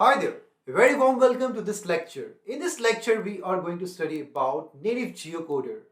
Hi there, a very warm welcome to this lecture. In this lecture, we are going to study about Native Geocoder.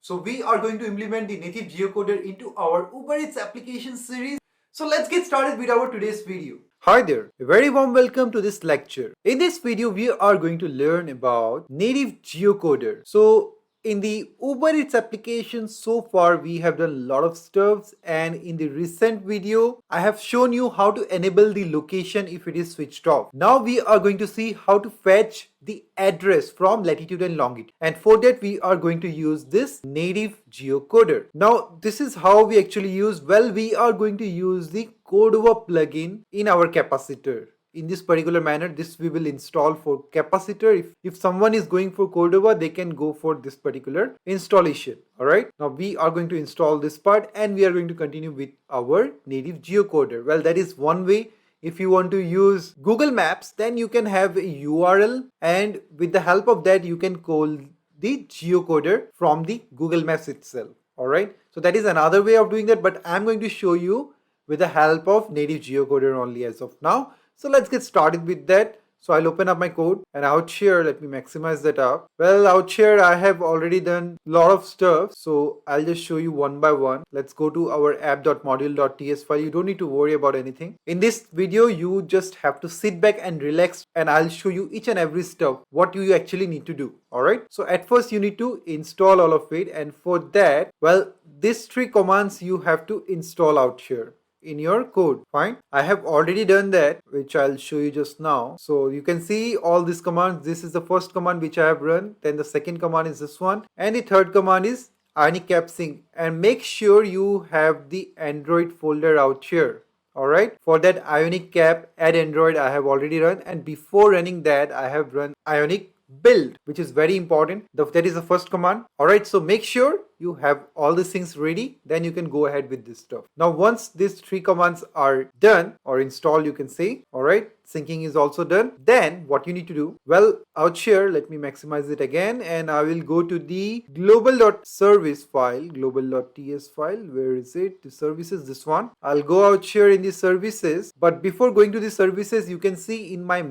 So we are going to implement the Native Geocoder into our Uber Eats application series. So let's get started with our today's video. Hi there, a very warm welcome to this lecture. In this video, we are going to learn about Native Geocoder. So in the Uber Eats application so far we have done a lot of stuffs, and in the recent video I have shown you how to enable the location if it is switched off. Now we are going to see how to fetch the address from latitude and longitude, and for that we are going to use this Native Geocoder. Now this is how we actually use, well, we are going to use the Cordova plugin in our capacitor. In this particular manner, this we will install for capacitor. If someone is going for Cordova, they can go for this particular installation. Alright, now we are going to install this part and we are going to continue with our Native Geocoder. Well, that is one way. If you want to use Google Maps, then you can have a URL, and with the help of that you can call the geocoder from the Google Maps itself. Alright, so that is another way of doing that, but I'm going to show you with the help of Native Geocoder only as of now. So let's get started with that. So I'll open up my code, and out here, let me maximize that up. Well, out here I have already done a lot of stuff, so I'll just show you one by one. Let's go to our app.module.ts file. You don't need to worry about anything. In this video, you just have to sit back and relax, and I'll show you each and every stuff, what you actually need to do. Alright, so at first you need to install all of it, and for that, well, these three commands you have to install out here in your code. Fine, I have already done that, which I'll show you just now. So you can see all these commands. This is the first command which I have run, then the second command is this one, and the third command is Ionic Sync. And make sure you have the Android folder out here. Alright, for that Ionic Cap add Android I have already run, and before running that I have run Ionic build, which is very important. That is the first command. Alright, so make sure you have all these things ready, then you can go ahead with this stuff. Now once these three commands are done or installed, you can say, alright, syncing is also done, then what you need to do, well, out here, let me maximize it again, and I will go to the global.service file, global.ts file. Where is it? The services, this one. I'll go out here in the services, but before going to the services, you can see in my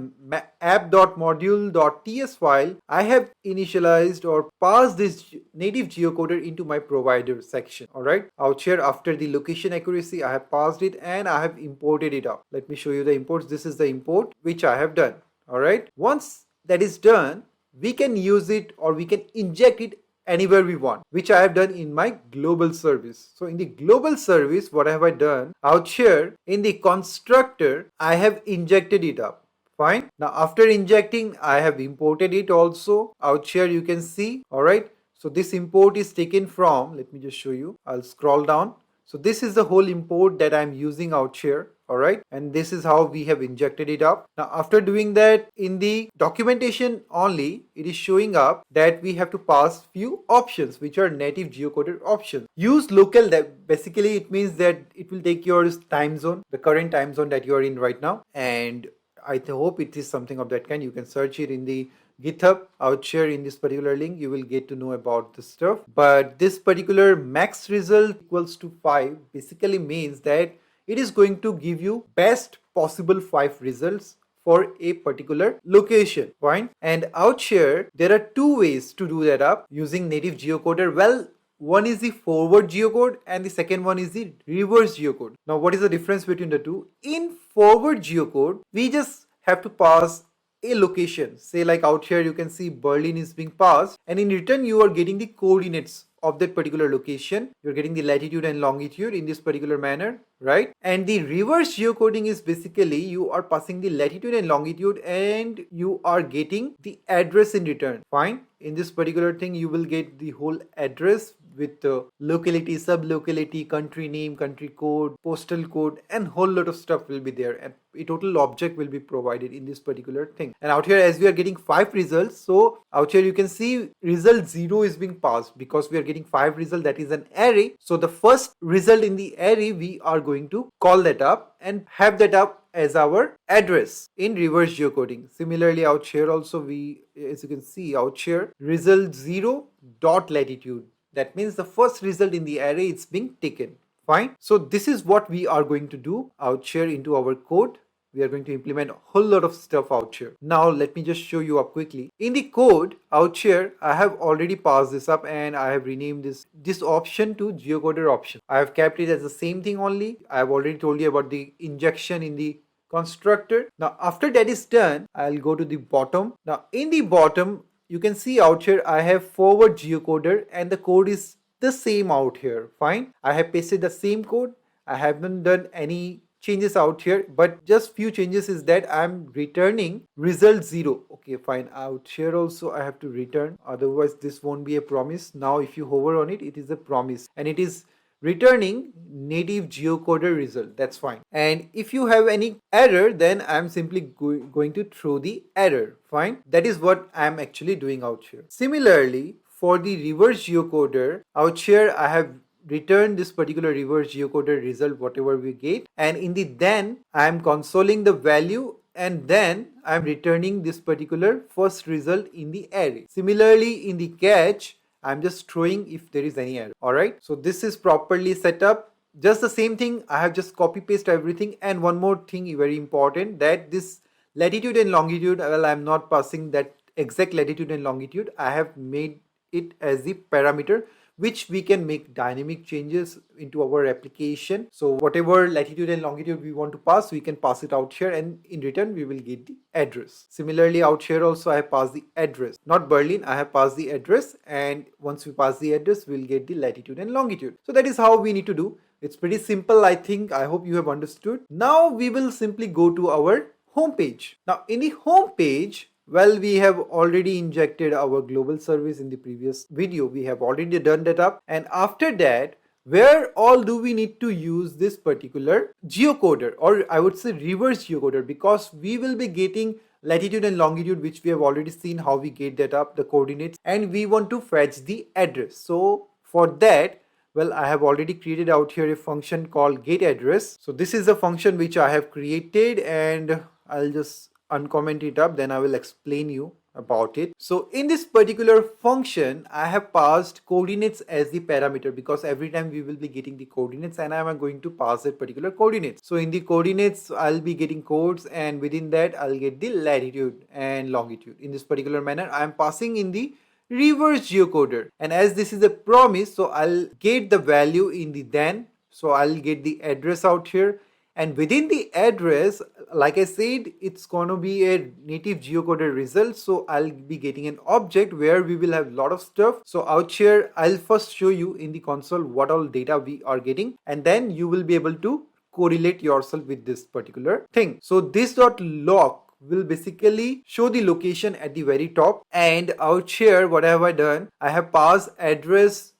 app.module.ts file, I have initialized or passed this Native Geocoder into my provider section. Alright, out here after the location accuracy I have passed it and I have imported it up. Let me show you the imports. This is the import which I have done. Alright, once that is done, we can use it or we can inject it anywhere we want, which I have done in my global service. So in the global service, what have I done? Out here in the constructor, I have injected it up. Fine, now after injecting, I have imported it also. Out here you can see. Alright, so this import is taken from, let me just show you, I'll scroll down. So this is the whole import that I'm using out here. Alright, and this is how we have injected it up. Now after doing that, in the documentation only, it is showing up that we have to pass few options, which are Native Geocoder options. Use local, that basically it means that it will take your time zone, the current time zone that you are in right now, and I hope it is something of that kind. You can search it in the GitHub. Out here in this particular link you will get to know about this stuff, but this particular max result equals to 5 basically means that it is going to give you best possible 5 results for a particular location. Fine, and out here there are two ways to do that up using Native Geocoder. Well, one is the forward geocode and the second one is the reverse geocode. Now what is the difference between the two? In forward geocode, we just have to pass a location. Say like out here you can see Berlin is being passed, and in return you are getting the coordinates of that particular location. You're getting the latitude and longitude in this particular manner, right? And the reverse geocoding is basically you are passing the latitude and longitude and you are getting the address in return. Fine, in this particular thing you will get the whole address with locality, sub-locality, country name, country code, postal code, and whole lot of stuff will be there, and a total object will be provided in this particular thing. And out here, as we are getting 5 results, so out here you can see result 0 is being passed because we are getting 5 results, that is an array. So the first result in the array, we are going to call that up and have that up as our address in reverse geocoding. Similarly, out here also, we, as you can see out here, result 0 dot latitude. That means the first result in the array is being taken. Fine. So this is what we are going to do out here into our code. we are going to implement a whole lot of stuff out here. Now let me just show you up quickly. In the code out here, I have already passed this up and I have renamed this option to geocoder option. I have kept it as the same thing only. I have already told you about the injection in the constructor. Now after that is done, I'll go to the bottom. Now in the bottom, you can see out here I have forward geocoder and the code is the same out here. Fine. I have pasted the same code. I haven't done any changes out here, but just few changes is that I'm returning result 0. Okay, fine. Out here also I have to return, otherwise this won't be a promise. Now if you hover on it, it is a promise and it is returning native geocoder result. That's fine. And if you have any error, then I'm simply going to throw the error. Fine. That is what I'm actually doing out here. Similarly, for the reverse geocoder out here, I have return this particular reverse geocoder result whatever we get, and in the then I am consoling the value and then I am returning this particular first result in the array. Similarly in the catch, I am just throwing if there is any error. Alright, so this is properly set up. Just the same thing, I have just copy paste everything. And one more thing very important, that this latitude and longitude, well, I am not passing that exact latitude and longitude. I have made it as the parameter which we can make dynamic changes into our application. So whatever latitude and longitude we want to pass, we can pass it out here and in return we will get the address. Similarly out here also I have passed the address, not Berlin, I have passed the address, and once we pass the address we'll get the latitude and longitude. So that is how we need to do. It's pretty simple, I think. I hope you have understood. Now we will simply go to our home page. Now in the home page, well, we have already injected our global service in the previous video. We have already done that up. And after that, where all do we need to use this particular geocoder, or I would say reverse geocoder, because we will be getting latitude and longitude, which we have already seen how we get that up, the coordinates, and we want to fetch the address. So for that, well, I have already created out here a function called getAddress. So this is a function which I have created, and I'll just uncomment it up, then I will explain you about it. So in this particular function, I have passed coordinates as the parameter because every time we will be getting the coordinates and I am going to pass that particular coordinates. So in the coordinates, I'll be getting codes, and within that I'll get the latitude and longitude. In this particular manner, I am passing in the reverse geocoder, and as this is a promise, so I'll get the value in the then. So I'll get the address out here. And within the address, like I said, it's going to be a native geocoder result. So I'll be getting an object where we will have a lot of stuff. So out here, I'll first show you in the console what all data we are getting. And then you will be able to correlate yourself with this particular thing. So this .lock will basically show the location at the very top. And out here, what have I done? I have passed address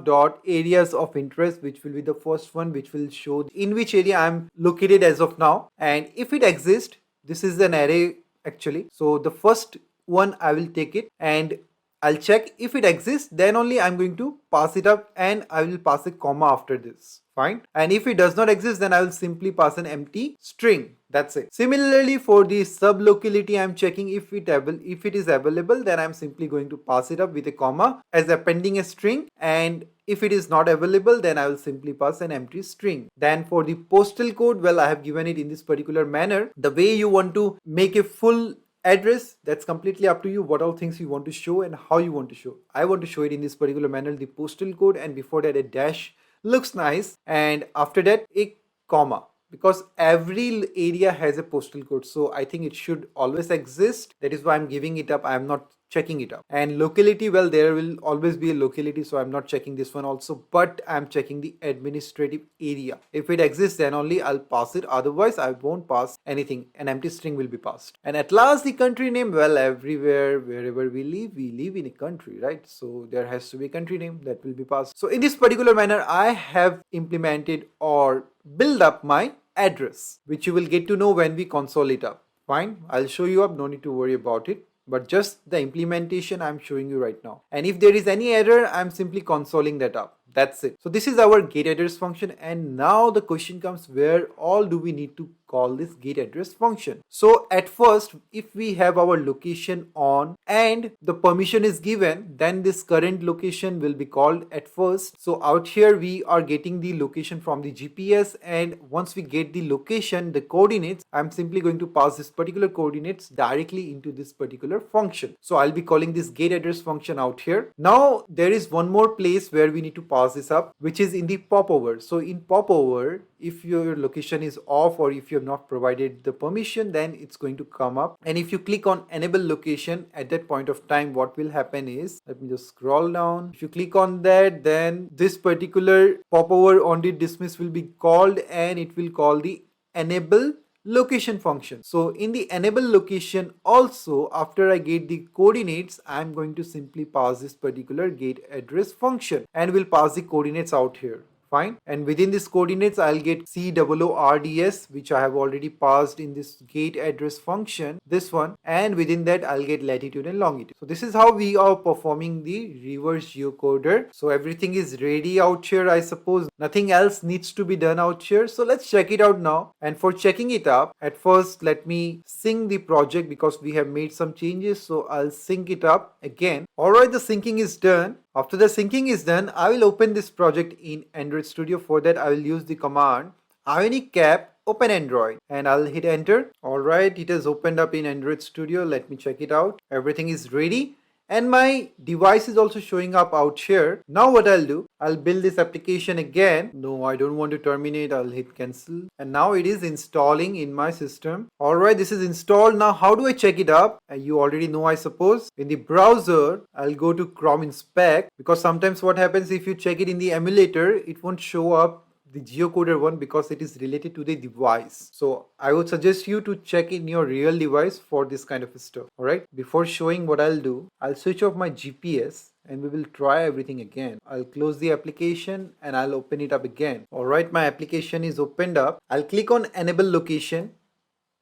dot areas of interest, which will be the first one, which will show in which area I'm located as of now. And if it exists, this is an array actually. So the first one I will take it and I'll check if it exists, then only I'm going to pass it up, and I will pass a comma after this. Fine. And if it does not exist, then I will simply pass an empty string. That's it. Similarly, for the sub locality, I'm checking if it is available, then I'm simply going to pass it up with a comma as appending a string. And if it is not available, then I will simply pass an empty string. Then for the postal code, well, I have given it in this particular manner. The way you want to make a full address, that's completely up to you, what all things you want to show and how you want to show. I want to show it in this particular manner, the postal code, and before that a dash looks nice, and after that a comma, because every area has a postal code, so I think it should always exist. That is why I'm giving it up. I am not checking it up. And locality, well, there will always be a locality, so I'm not checking this one also, but I'm checking the administrative area. If it exists, then only I'll pass it, otherwise I won't pass anything. An empty string will be passed. And at last, the country name, well, everywhere, wherever we live in a country, right? So there has to be a country name that will be passed. So in this particular manner, I have implemented or build up my address, which you will get to know when we console it up. Fine, I'll show you up, no need to worry about it, but just the implementation I'm showing you right now. And if there is any error, I'm simply consoling that up. That's it. So this is our get address function, and now the question comes, where all do we need to call this get address function? So at first, if we have our location on and the permission is given, then this current location will be called at first. So out here we are getting the location from the GPS, and once we get the location, the coordinates, I'm simply going to pass this particular coordinates directly into this particular function. So I'll be calling this get address function out here. Now there is one more place where we need to pass this up, which is in the popover. So in popover, if your location is off or if you have not provided the permission, then it's going to come up. And if you click on enable location, at that point of time, what will happen is, let me just scroll down. If you click on that, then this particular popover on the dismiss will be called, and it will call the enable location function. So in the enable location also, after I get the coordinates, I'm going to simply pass this particular get address function, and we'll pass the coordinates out here. Fine. And within these coordinates, I'll get COORDS, which I have already passed in this get address function, this one. And within that, I'll get latitude and longitude. So this is how we are performing the reverse geocoder. So everything is ready out here, I suppose. Nothing else needs to be done out here. So let's check it out now. And for checking it up, at first, let me sync the project because we have made some changes. So I'll sync it up again. Alright, the syncing is done. After the syncing is done, I will open this project in Android Studio. For that, I will use the command Ionic Cap open Android, and I'll hit enter. Alright, it has opened up in Android Studio. Let me check it out. Everything is ready. And my device is also showing up out here. Now what I'll do, I'll build this application again. No, I don't want to terminate. I'll hit cancel. And now it is installing in my system. Alright, this is installed. Now how do I check it up? You already know, I suppose. In the browser, I'll go to Chrome Inspect, because sometimes what happens, if you check it in the emulator, it won't show up the geocoder one because it is related to the device. So I would suggest you to check in your real device for this kind of stuff. Alright, before showing what I'll do, I'll switch off my GPS and we will try everything again. I'll close the application and I'll open it up again. Alright, my application is opened up. I'll click on enable location,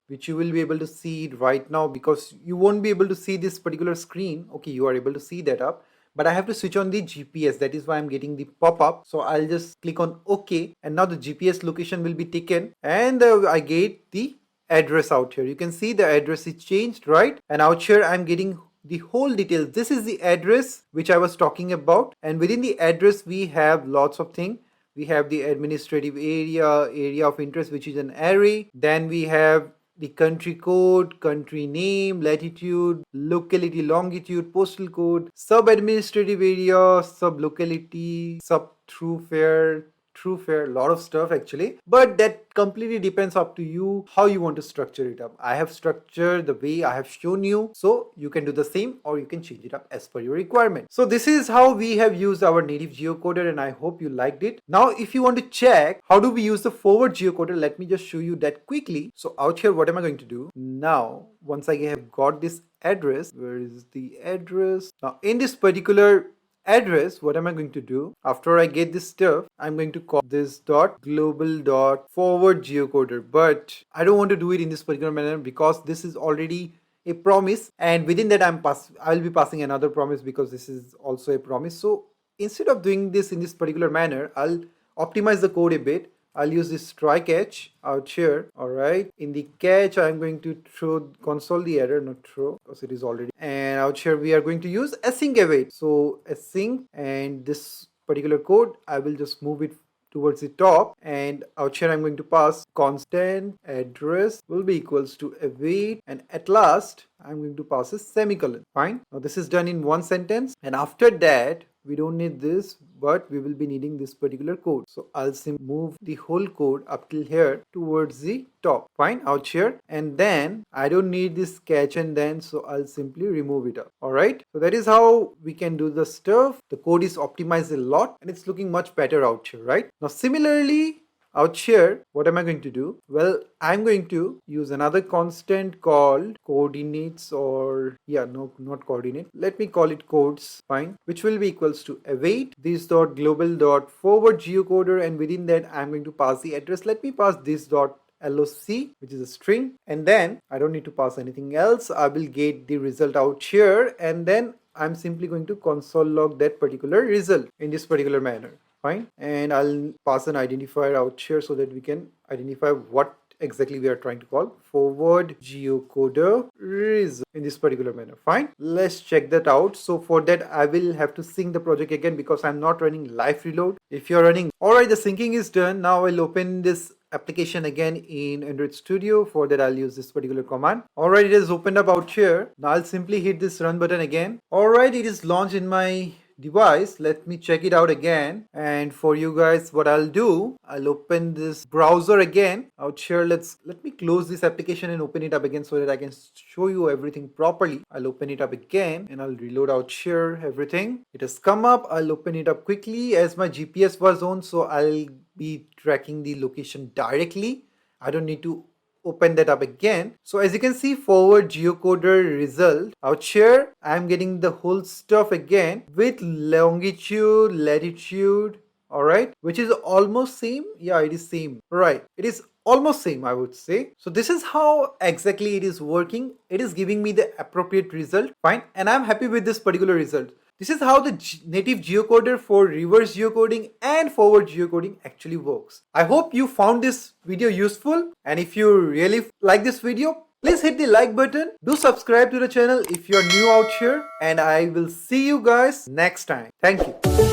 which you will be able to see it right now, because you won't be able to see this particular screen. Okay, you are able to see that up. But I have to switch on the GPS. That is why I'm getting the pop-up. So I'll just click on OK. And now the GPS location will be taken. And I get the address out here. You can see the address is changed, right? And out here I'm getting the whole details. This is the address which I was talking about. And within the address, we have lots of things. We have the administrative area of interest, which is an array. Then we have the country code, country name, latitude, locality, longitude, postal code, sub-administrative area, sub-locality, sub-thoroughfare, a lot of stuff actually. But that completely depends up to you how you want to structure it up. I have structured the way I have shown you, so you can do the same or you can change it up as per your requirement. So this is how we have used our native geocoder, and I hope you liked it. Now if you want to check how do we use the forward geocoder, let me just show you that quickly. So out here, what am I going to do now? Once I have got this address, where is the address? Now in this particular address, what am I going to do? After I get this stuff, I'm going to call this global.forward geocoder, but I don't want to do it in this particular manner because this is already a promise, and within that I'll be passing another promise because this is also a promise. So instead of doing this in this particular manner, I'll optimize the code a bit. I'll use this try catch out here. Alright, in the catch I'm going to throw console the error, not throw, because it is already, and out here we are going to use async await. So async, and this particular code I will just move it towards the top, and out here I'm going to pass constant address will be equals to await, and at last I'm going to pass a semicolon. Fine. Now this is done in one sentence, and after that we don't need this, but we will be needing this particular code. So I'll simply move the whole code up till here towards the top. Fine, out here. And then I don't need this catch and then, so I'll simply remove it up. Alright, so that is how we can do the stuff. The code is optimized a lot and it's looking much better out here, right? Now similarly, out here, what am I going to do? Well, I'm going to use another constant called coordinates, or not coordinate. Let me call it codes, fine, which will be equals to await this dot global dot forward geocoder, and within that I'm going to pass the address. Let me pass this dot LOC, which is a string, and then I don't need to pass anything else. I will get the result out here, and then I'm simply going to console log that particular result in this particular manner. fine, and I'll pass an identifier out here so that we can identify what exactly we are trying to call forward geocoder result in this particular manner. Fine, let's check that out. So for that I will have to sync the project again because I'm not running live reload. If you're running, all right, the syncing is done. Now I'll open this application again in Android Studio. For that I'll use this particular command. Alright, it is opened up out here. Now I'll simply hit this run button again. Alright, it is launched in my device. Let me check it out again, and for you guys what I'll do, I'll open this browser again out here. Let me close this application and open it up again so that I can show you everything properly. I'll open it up again and I'll reload out here everything. It has come up. I'll open it up quickly as my GPS was on, so I'll be tracking the location directly. I don't need to open that up again. So as you can see, forward geocoder result out here, I'm getting the whole stuff again with longitude, latitude, all right, which is almost same. Yeah, it is same, right? It is almost same, I would say. So this is how exactly it is working. It is giving me the appropriate result, fine, and I'm happy with this particular result. This is how the native geocoder for reverse geocoding and forward geocoding actually works. I hope you found this video useful, and if you really like this video, please hit the like button. Do subscribe to the channel if you're new out here, and I will see you guys next time. Thank you.